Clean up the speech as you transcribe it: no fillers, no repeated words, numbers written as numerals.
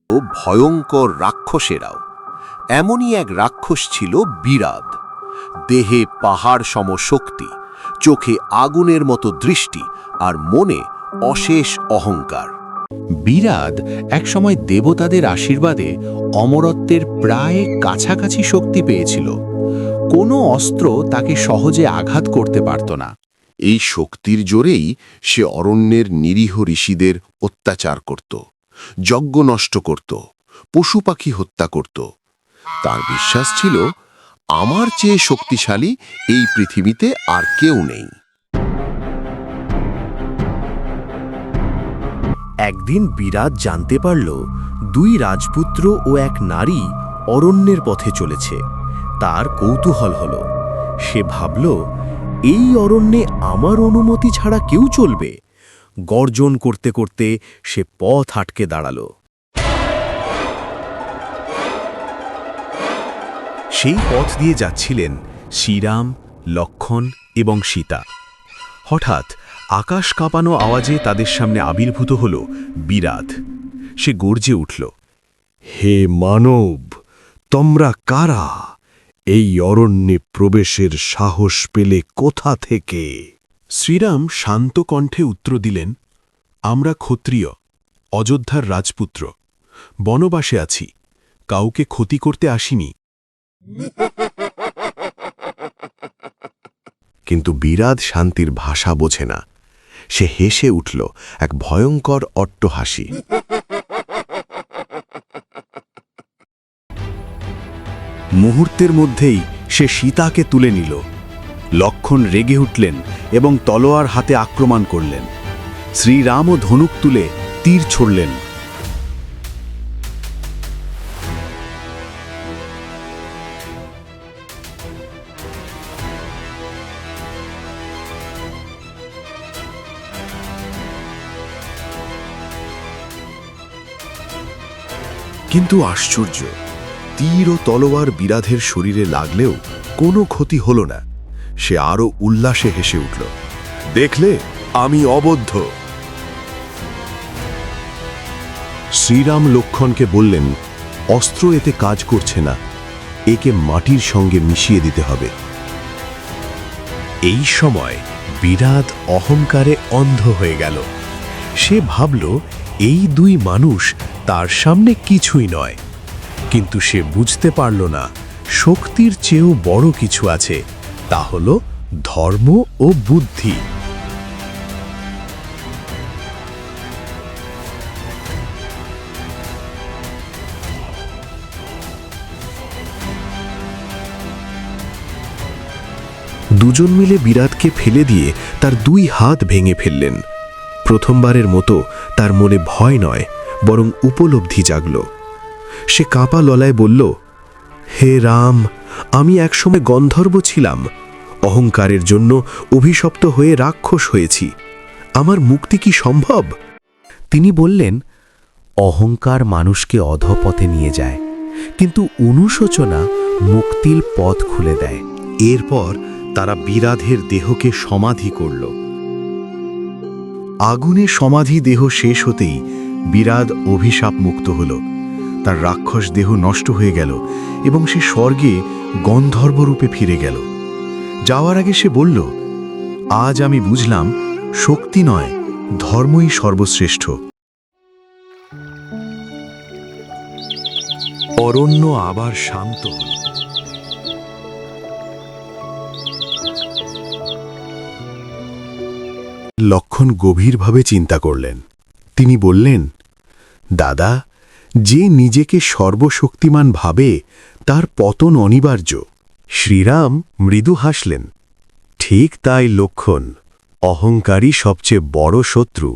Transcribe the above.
ও ভয়ঙ্কর রাক্ষসেরাও। এমনই এক রাক্ষস ছিল বিরাদ। দেহে পাহাড় সম শক্তি, চোখে আগুনের মতো দৃষ্টি, আর মনে অশেষ অহংকার। বিরাদ একসময় দেবতাদের আশীর্বাদে অমরত্বের প্রায় কাছাকাছি শক্তি পেয়েছিল। কোনো অস্ত্র তাকে সহজে আঘাত করতে পারত না। এই শক্তির জোরেই সে অরণ্যের নিরীহ ঋষিদের অত্যাচার করত, যজ্ঞ নষ্ট করত, পশু পাখি হত্যা করত। তার বিশ্বাস ছিল, আমার চেয়ে শক্তিশালী এই পৃথিবীতে আর কেউ নেই। একদিন বিরাট জানতে পারল, দুই রাজপুত্র ও এক নারী অরণ্যের পথে চলেছে। তার কৌতূহল হল। সে ভাবল, এই অরণ্যে আমার অনুমতি ছাড়া কেউ চলবে? গর্জন করতে করতে সে পথ আটকে দাঁড়াল। সেই পথ দিয়ে যাচ্ছিলেন শ্রীরাম, লক্ষ্মণ এবং সীতা। হঠাৎ আকাশ কাঁপানো আওয়াজে তাদের সামনে আবির্ভূত হল বিরাট। সে গর্জে উঠল, হে মানব, তোমরা কারা? এই অরণ্যে প্রবেশের সাহস পেলে কোথা থেকে? শ্রীরাম শান্ত কণ্ঠে উত্তর দিলেন, আমরা ক্ষত্রিয়, অযোধ্যার রাজপুত্র। বনবাসে আছি, কাউকে ক্ষতি করতে আসিনি। কিন্তু বিরাট শান্তির ভাষা বোঝে না। সে হেসে উঠল এক ভয়ঙ্কর অট্টহাসি। মুহূর্তের মধ্যেই সে সীতাকে তুলে নিল। লক্ষ্মণ রেগে উঠলেন এবং তলোয়ার হাতে আক্রমণ করলেন। শ্রীরামও ধনুক তুলে তীর ছড়লেন। কিন্তু আশ্চর্য, তীর ও তলোয়ার বিরাধের শরীরে লাগলেও কোনো ক্ষতি হল না। সে আরো উল্লাসে হেসে উঠল, দেখলে, আমি অবদ্ধ। শ্রীরাম লক্ষ্মণকে বললেন, অস্ত্র এতে কাজ করছে না, একে মাটির সঙ্গে মিশিয়ে দিতে হবে। এই সময় বিরাট অহংকারে অন্ধ হয়ে গেল। সে ভাবল, এই দুই মানুষ তার সামনে কিছুই নয়। কিন্তু সে বুঝতে পারল না, শক্তির চেয়েও বড় কিছু আছে, তা হল ধর্ম ও বুদ্ধি। দুজন মিলে বিরাটকে ফেলে দিয়ে তার দুই হাত ভেঙে ফেললেন। প্রথমবারের মতো তার মনে ভয় নয়, বরং উপলব্ধি জাগল। সে কাঁপা ললায় বলল, হে রাম, আমি একসময় গন্ধর্ব ছিলাম। অহংকারের জন্য অভিশপ্ত হয়ে রাক্ষস হয়েছি। আমার মুক্তি কি সম্ভব? তিনি বললেন, অহংকার মানুষকে অধঃপথে নিয়ে যায়, কিন্তু অনুশোচনা মুক্তির পথ খুলে দেয়। এরপর তারা বিরাধের দেহকে সমাধি করল। আগুনে সমাধি দেহ শেষ হতেই বিরাট অভিশাপ মুক্ত হল। তার রাক্ষস দেহ নষ্ট হয়ে গেল এবং সে স্বর্গে গন্ধর্বরূপে ফিরে গেল। যাওয়ার আগে সে বলল, আজ আমি বুঝলাম, শক্তি নয়, ধর্মই সর্বশ্রেষ্ঠ। অরণ্য আবার শান্ত হল। লক্ষ্মণ গভীরভাবে চিন্তা করলেন। তিনি বললেন, দাদা, যে নিজেকে সর্বশক্তিমান ভাবে তার পতন অনিবার্য। শ্রীরাম মৃদু হাসলেন, ঠিক তাই লক্ষ্মণ, অহংকারী সবচেয়ে বড় শত্রু।